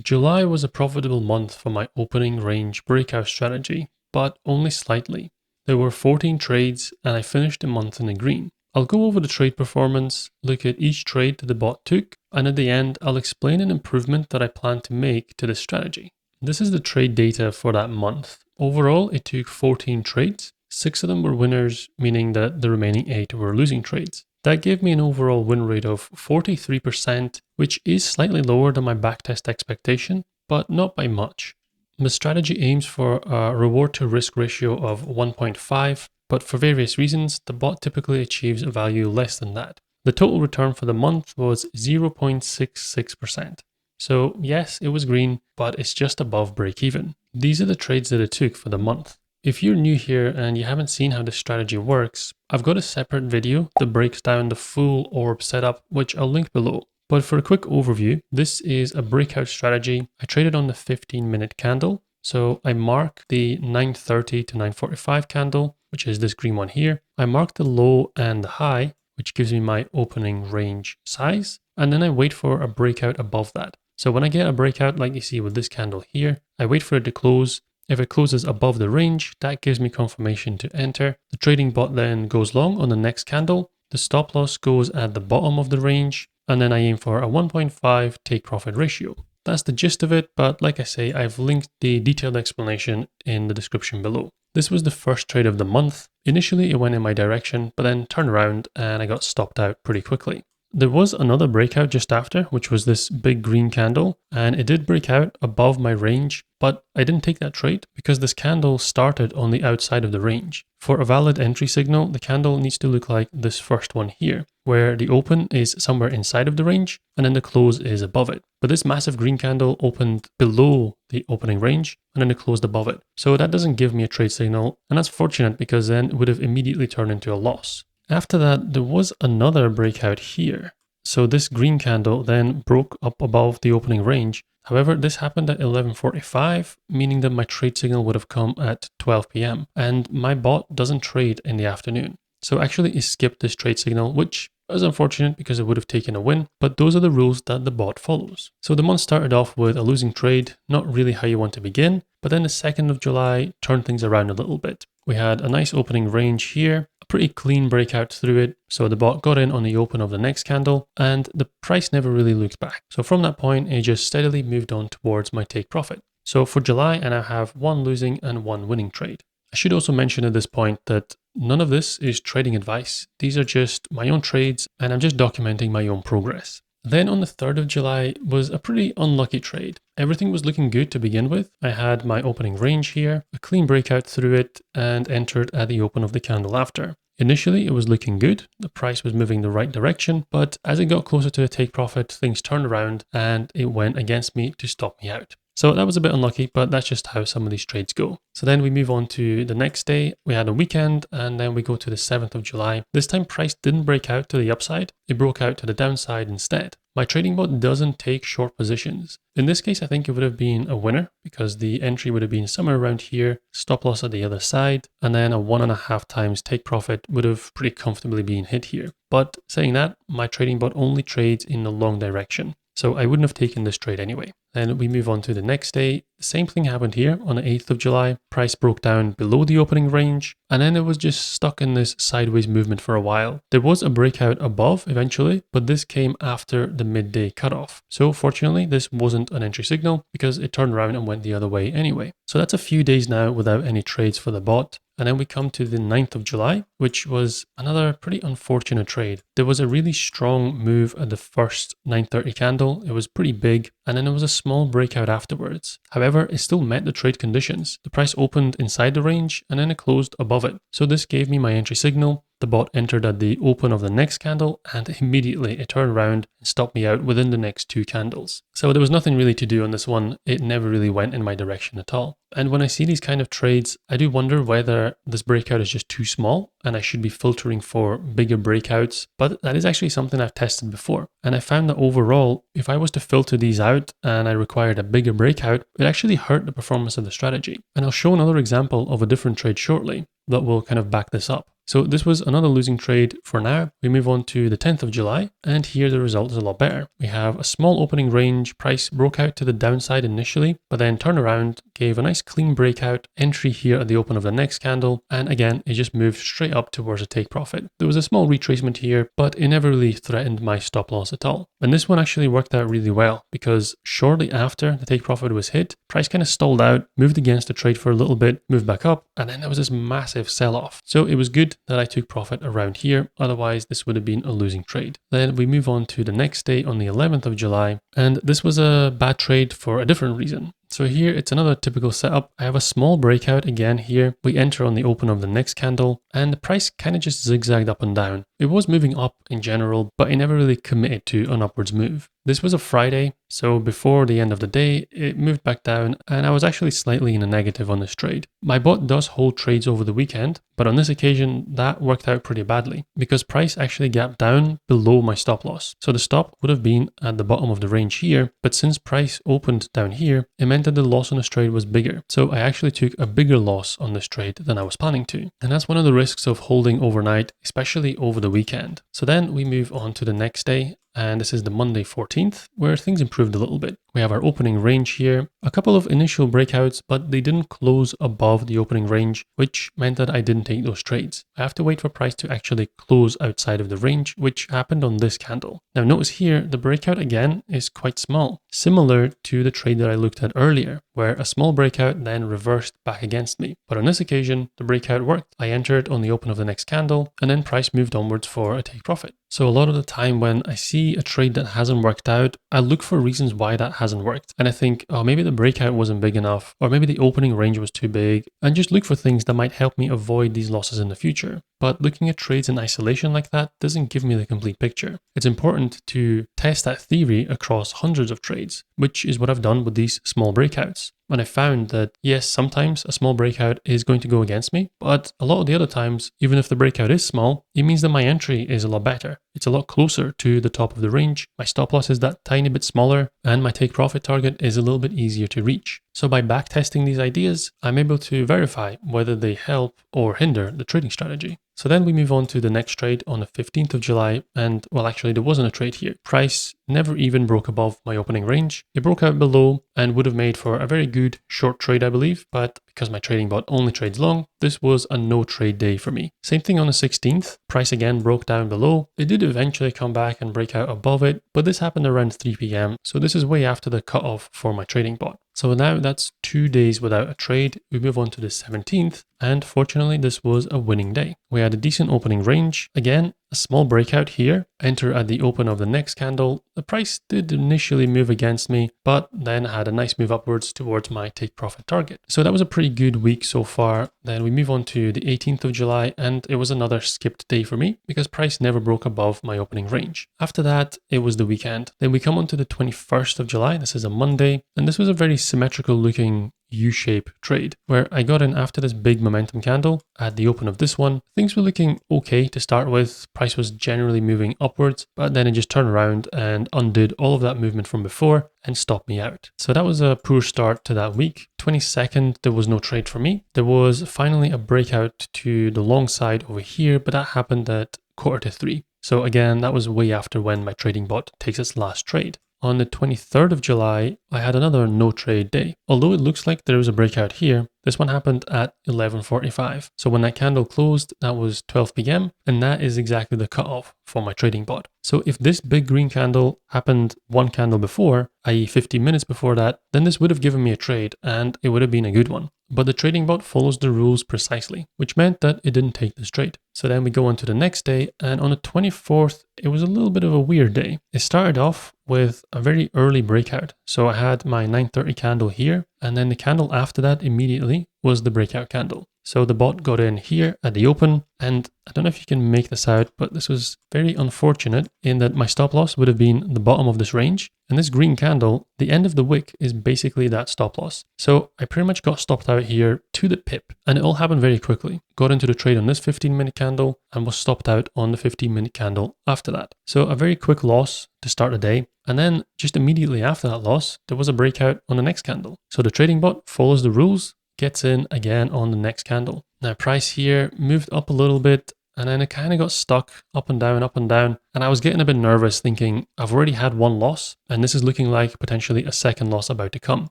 July was a profitable month for my opening range breakout strategy, but only slightly. There were 14 trades and I finished the month in the green. I'll go over the trade performance, look at each trade that the bot took, and at the end I'll explain an improvement that I plan to make to this strategy. This is the trade data for that month. Overall, it took 14 trades. 6 of them were winners, meaning that the remaining 8 were losing trades. That gave me an overall win rate of 43%, which is slightly lower than my backtest expectation, but not by much. The strategy aims for a reward to risk ratio of 1.5, but for various reasons, the bot typically achieves a value less than that. The total return for the month was 0.66%. So yes, it was green, but it's just above break even. These are the trades that it took for the month. If you're new here and you haven't seen how this strategy works, I've got a separate video that breaks down the full ORB setup, which I'll link below. But for a quick overview, this is a breakout strategy. I traded on the 15-minute candle. So I mark the 9:30 to 9:45 candle, which is this green one here. I mark the low and the high, which gives me my opening range size. And then I wait for a breakout above that. So when I get a breakout like you see with this candle here, I wait for it to close. If it closes above the range, that gives me confirmation to enter. The trading bot then goes long on the next candle. The stop loss goes at the bottom of the range, and then I aim for a 1.5 take profit ratio. That's the gist of it, but like I say, I've linked the detailed explanation in the description below. This was the first trade of the month. Initially, it went in my direction, but then turned around and I got stopped out pretty quickly. There was another breakout just after, which was this big green candle, and it did break out above my range, but I didn't take that trade because this candle started on the outside of the range. For a valid entry signal, the candle needs to look like this first one here, where the open is somewhere inside of the range and then the close is above it. But this massive green candle opened below the opening range and then it closed above it. So that doesn't give me a trade signal, and that's fortunate because then it would have immediately turned into a loss. After that, there was another breakout here. So this green candle then broke up above the opening range. However, this happened at 11:45, meaning that my trade signal would have come at 12 p.m. And my bot doesn't trade in the afternoon. So actually it skipped this trade signal, which is unfortunate because it would have taken a win, but those are the rules that the bot follows. So the month started off with a losing trade, not really how you want to begin, but then the 2nd of July turned things around a little bit. We had a nice opening range here, a pretty clean breakout through it. So the bot got in on the open of the next candle and the price never really looked back. So from that point, it just steadily moved on towards my take profit. So for July, I now have 1 losing and 1 winning trade. I should also mention at this point that none of this is trading advice. These are just my own trades and I'm just documenting my own progress. Then on the 3rd of July was a pretty unlucky trade. Everything was looking good to begin with. I had my opening range here, a clean breakout through it, and entered at the open of the candle after. Initially, it was looking good. The price was moving the right direction, but as it got closer to a take profit, things turned around and it went against me to stop me out. So that was a bit unlucky, but that's just how some of these trades go. So then we move on to the next day. We had a weekend and then we go to the 7th of July. This time price didn't break out to the upside. It broke out to the downside instead. My trading bot doesn't take short positions. In this case, I think it would have been a winner because the entry would have been somewhere around here, stop loss at the other side, and then a 1.5 times take profit would have pretty comfortably been hit here. But saying that, my trading bot only trades in the long direction. So I wouldn't have taken this trade anyway. Then we move on to the next day. The same thing happened here on the 8th of July. Price broke down below the opening range and then it was just stuck in this sideways movement for a while. There was a breakout above eventually, but this came after the midday cutoff. So fortunately, this wasn't an entry signal because it turned around and went the other way anyway. So that's a few days now without any trades for the bot. And then we come to the 9th of July, which was another pretty unfortunate trade. There was a really strong move at the first 9:30 candle. It was pretty big, and then there was a small breakout afterwards. However, it still met the trade conditions. The price opened inside the range, and then it closed above it. So this gave me my entry signal. The bot entered at the open of the next candle and immediately it turned around and stopped me out within the next 2 candles. So there was nothing really to do on this one. It never really went in my direction at all. And when I see these kind of trades, I do wonder whether this breakout is just too small and I should be filtering for bigger breakouts. But that is actually something I've tested before. And I found that overall, if I was to filter these out and I required a bigger breakout, it actually hurt the performance of the strategy. And I'll show another example of a different trade shortly that will kind of back this up. So this was another losing trade for now. We move on to the 10th of July, and here the result is a lot better. We have a small opening range, price broke out to the downside initially, but then turned around, gave a nice clean breakout, entry here at the open of the next candle, and again, it just moved straight up towards a take profit. There was a small retracement here, but it never really threatened my stop loss at all. And this one actually worked out really well because shortly after the take profit was hit, price kind of stalled out, moved against the trade for a little bit, moved back up, and then there was this massive sell-off. So it was good that I took profit around here, otherwise this would have been a losing trade. Then we move on to the next day on the 11th of July, and this was a bad trade for a different reason. So here it's another typical setup. I have a small breakout again here. We enter on the open of the next candle and the price kind of just zigzagged up and down. It was moving up in general, but it never really committed to an upwards move. This was a Friday, so before the end of the day, it moved back down and I was actually slightly in a negative on this trade. My bot does hold trades over the weekend, but on this occasion, that worked out pretty badly because price actually gapped down below my stop loss. So the stop would have been at the bottom of the range here, but since price opened down here, it meant that the loss on this trade was bigger. So I actually took a bigger loss on this trade than I was planning to. And that's one of the risks of holding overnight, especially over the weekend. So then we move on to the next day. And this is the Monday 14th, where things improved a little bit. We have our opening range here, a couple of initial breakouts, but they didn't close above the opening range, which meant that I didn't take those trades. I have to wait for price to actually close outside of the range, which happened on this candle. Now notice here, the breakout again is quite small, similar to the trade that I looked at earlier, where a small breakout then reversed back against me. But on this occasion, the breakout worked. I entered on the open of the next candle, and then price moved onwards for a take profit. So a lot of the time when I see a trade that hasn't worked out, I look for reasons why that hasn't worked. And I think, oh, maybe the breakout wasn't big enough, or maybe the opening range was too big, and just look for things that might help me avoid these losses in the future. But looking at trades in isolation like that doesn't give me the complete picture. It's important to test that theory across hundreds of trades, which is what I've done with these small breakouts. And I found that, yes, sometimes a small breakout is going to go against me, but a lot of the other times, even if the breakout is small, it means that my entry is a lot better. It's a lot closer to the top of the range. My stop loss is that tiny bit smaller, and my take profit target is a little bit easier to reach. So by backtesting these ideas, I'm able to verify whether they help or hinder the trading strategy. So then we move on to the next trade on the 15th of July. And well, actually there wasn't a trade here. Price never even broke above my opening range. It broke out below and would have made for a very good short trade, I believe. But because my trading bot only trades long, this was a no trade day for me. Same thing on the 16th. Price again broke down below. It did eventually come back and break out above it, but this happened around 3 p.m. So this is way after the cutoff for my trading bot. So now that's 2 days without a trade. We move on to the 17th, and fortunately this was a winning day. We had a decent opening range. Again, a small breakout here, enter at the open of the next candle. The price did initially move against me, but then had a nice move upwards towards my take profit target. So that was a pretty good week so far. Then we move on to the 18th of July, and it was another skipped day for me because price never broke above my opening range. After that, it was the weekend. Then we come on to the 21st of July. This is a Monday, and this was a very symmetrical looking U-shape trade where I got in after this big momentum candle at the open of this one. Things were looking okay to start with. Price was generally moving upwards, but then it just turned around and undid all of that movement from before and stopped me out. So that was a poor start to that week. 22nd, there was no trade for me. There was finally a breakout to the long side over here, but that happened at 2:45. So again, that was way after when my trading bot takes its last trade. On the 23rd of July, I had another no trade day. Although it looks like there was a breakout here, this one happened at 11:45. So when that candle closed, that was 12 p.m. and that is exactly the cutoff for my trading bot. So if this big green candle happened one candle before, i.e. 15 minutes before that, then this would have given me a trade and it would have been a good one. But the trading bot follows the rules precisely, which meant that it didn't take this trade. So then we go on to the next day, and on the 24th, it was a little bit of a weird day. It started off with a very early breakout. So I had my 9:30 candle here, and then the candle after that immediately was the breakout candle. So the bot got in here at the open, and I don't know if you can make this out, but this was very unfortunate in that my stop loss would have been the bottom of this range. And this green candle, the end of the wick is basically that stop loss. So I pretty much got stopped out here to the pip, and it all happened very quickly. Got into the trade on this 15-minute candle and was stopped out on the 15-minute candle after that. So a very quick loss to start the day. And then just immediately after that loss, there was a breakout on the next candle. So the trading bot follows the rules, gets in again on the next candle. Now price here moved up a little bit and then it kind of got stuck up and down, and I was getting a bit nervous thinking I've already had one loss and this is looking like potentially a second loss about to come.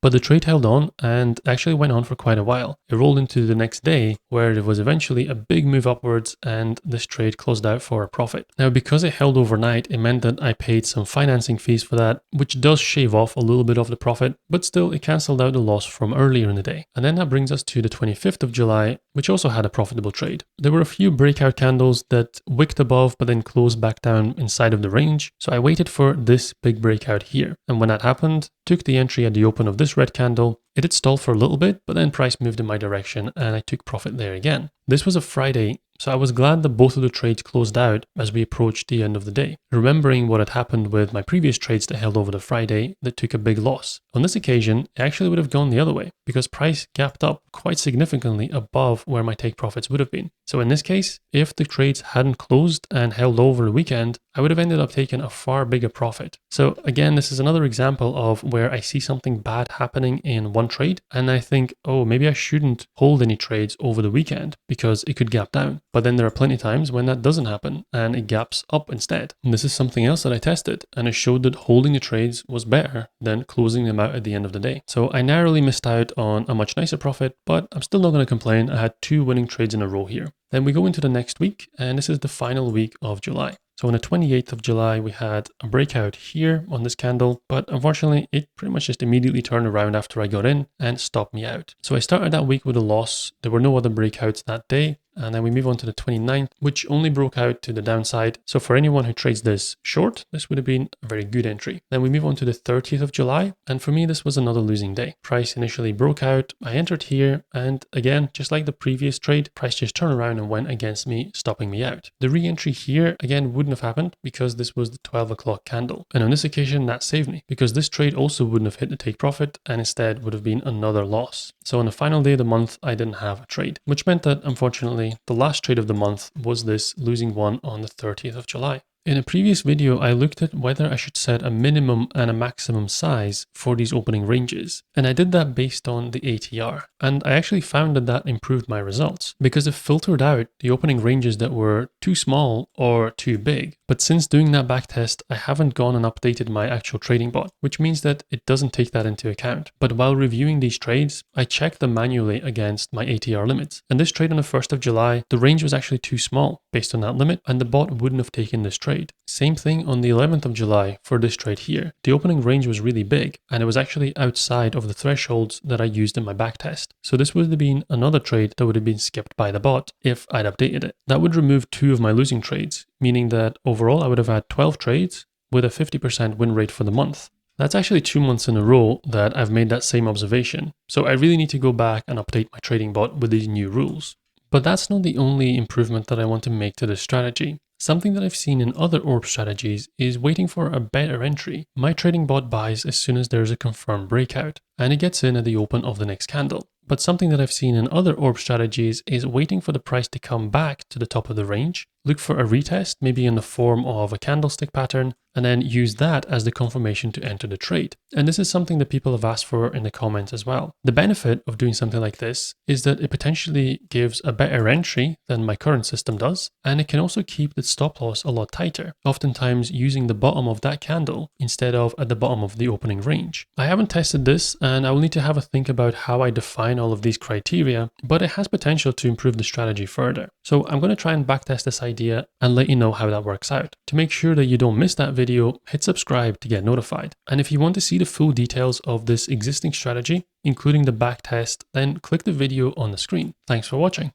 But the trade held on and actually went on for quite a while. It rolled into the next day where there was eventually a big move upwards and this trade closed out for a profit. Now, because it held overnight, it meant that I paid some financing fees for that, which does shave off a little bit of the profit, but still it cancelled out the loss from earlier in the day. And then that brings us to the 25th of July, which also had a profitable trade. There were a few breakout candles that wicked above but then closed back down inside of the range. So I waited for this big breakout here. And when that happened, took the entry at the open of this red candle. It did stall for a little bit, but then price moved in my direction and I took profit there again. This was a Friday, so I was glad that both of the trades closed out as we approached the end of the day, remembering what had happened with my previous trades that held over the Friday that took a big loss. On this occasion, it actually would have gone the other way because price gapped up quite significantly above where my take profits would have been. So in this case, if the trades hadn't closed and held over the weekend, I would have ended up taking a far bigger profit. So again, this is another example of where I see something bad happening in one trade and I think, oh, maybe I shouldn't hold any trades over the weekend because it could gap down. But then there are plenty of times when that doesn't happen and it gaps up instead. And this is something else that I tested and it showed that holding the trades was better than closing them out at the end of the day. So I narrowly missed out on a much nicer profit, but I'm still not going to complain. I had 2 winning trades in a row here. Then we go into the next week and this is the final week of July. So on the 28th of July, we had a breakout here on this candle, but unfortunately, it pretty much just immediately turned around after I got in and stopped me out. So I started that week with a loss. There were no other breakouts that day. And then we move on to the 29th, which only broke out to the downside. So for anyone who trades this short, this would have been a very good entry. Then we move on to the 30th of July. And for me, this was another losing day. Price initially broke out. I entered here. And again, just like the previous trade, price just turned around and went against me, stopping me out. The re-entry here, again, wouldn't have happened because this was the 12 o'clock candle. And on this occasion, that saved me because this trade also wouldn't have hit the take profit and instead would have been another loss. So on the final day of the month, I didn't have a trade, which meant that unfortunately, the last trade of the month was this losing one on the 30th of July. In a previous video, I looked at whether I should set a minimum and a maximum size for these opening ranges. And I did that based on the ATR. And I actually found that that improved my results because it filtered out the opening ranges that were too small or too big. But since doing that backtest, I haven't gone and updated my actual trading bot, which means that it doesn't take that into account. But while reviewing these trades, I checked them manually against my ATR limits. And this trade on the 1st of July, the range was actually too small based on that limit, and the bot wouldn't have taken this trade. Same thing on the 11th of July for this trade here. The opening range was really big, and it was actually outside of the thresholds that I used in my backtest. So this would have been another trade that would have been skipped by the bot if I'd updated it. That would remove 2 of my losing trades, meaning that overall I would have had 12 trades with a 50% win rate for the month. That's actually 2 months in a row that I've made that same observation. So I really need to go back and update my trading bot with these new rules. But that's not the only improvement that I want to make to this strategy. Something that I've seen in other ORB strategies is waiting for a better entry. My trading bot buys as soon as there's a confirmed breakout, and it gets in at the open of the next candle. But something that I've seen in other ORB strategies is waiting for the price to come back to the top of the range, look for a retest, maybe in the form of a candlestick pattern, and then use that as the confirmation to enter the trade. And this is something that people have asked for in the comments as well. The benefit of doing something like this is that it potentially gives a better entry than my current system does, and it can also keep the stop loss a lot tighter, oftentimes using the bottom of that candle instead of at the bottom of the opening range. I haven't tested this, and I will need to have a think about how I define all of these criteria, but it has potential to improve the strategy further. So I'm going to try and backtest this idea and let you know how that works out. To make sure that you don't miss that video, hit subscribe to get notified. And if you want to see the full details of this existing strategy, including the backtest, then click the video on the screen. Thanks for watching.